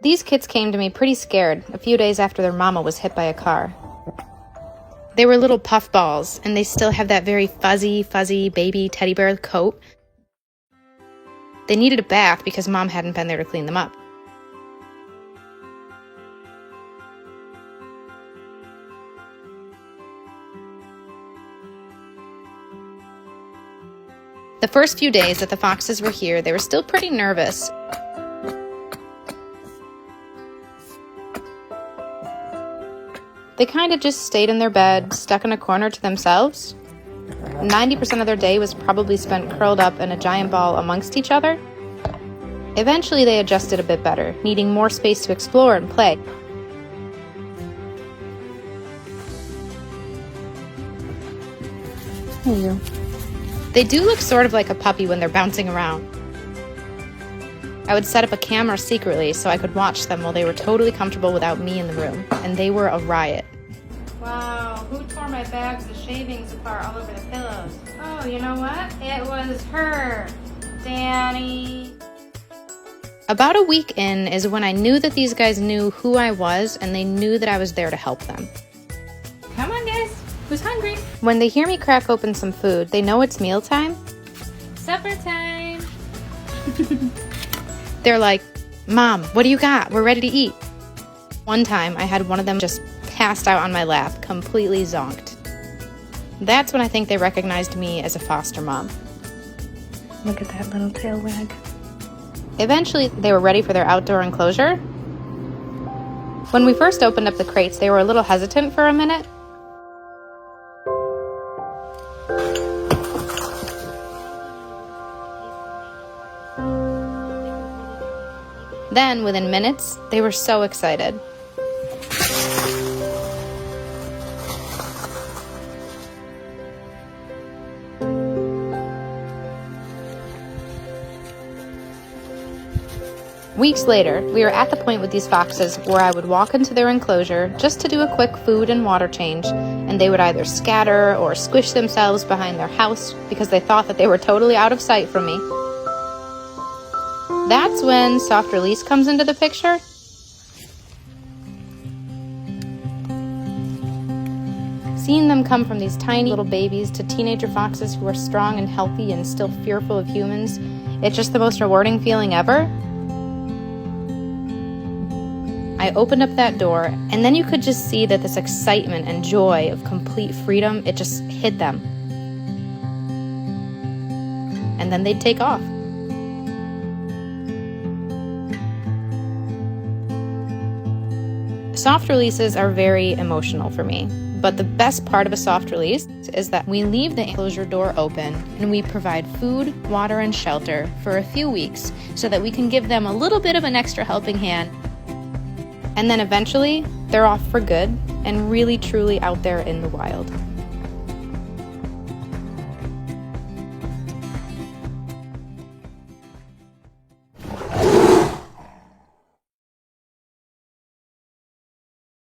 These kids came to me pretty scared a few days after their mama was hit by a car. They were little puffballs, and they still have that very fuzzy baby teddy bear coat. They needed a bath because Mom hadn't been there to clean them up. The first few days that the foxes were here, they were still pretty nervous. They kind of just stayed in their bed, stuck in a corner to themselves. 90% of their day was probably spent curled up in a giant ball amongst each other. Eventually they adjusted a bit better, needing more space to explore and play. Hey, you. They do look sort of like a puppy when they're bouncing around. I would set up a camera secretly so I could watch them while they were totally comfortable without me in the room, and they were a riot. Wow, who tore my bags of shavings apart all over the pillows? Oh, you know what? It was her, Danny. About a week in is when I knew that these guys knew who I was, and they knew that I was there to help them. Come on, guys. Who's hungry? When they hear me crack open some food, they know it's mealtime. Supper time. They're like, Mom, what do you got? We're ready to eat. One time, I had one of them just passed out on my lap, completely zonked. That's when I think they recognized me as a foster mom. Look at that little tail wag. Eventually, they were ready for their outdoor enclosure. When we first opened up the crates, they were a little hesitant for a minute. Then, within minutes, they were so excited. Weeks later, we were at the point with these foxes where I would walk into their enclosure just to do a quick food and water change, and they would either scatter or squish themselves behind their house because they thought that they were totally out of sight from me. That's when soft release comes into the picture. Seeing them come from these tiny little babies to teenager foxes who are strong and healthy and still fearful of humans, it's just the most rewarding feeling ever. I opened up that door, and then you could just see that this excitement and joy of complete freedom, it just hit them. And then they'd take off. Soft releases are very emotional for me, but the best part of a soft release is that we leave the enclosure door open and we provide food, water, and shelter for a few weeks so that we can give them a little bit of an extra helping hand. And then eventually, they're off for good and really truly out there in the wild.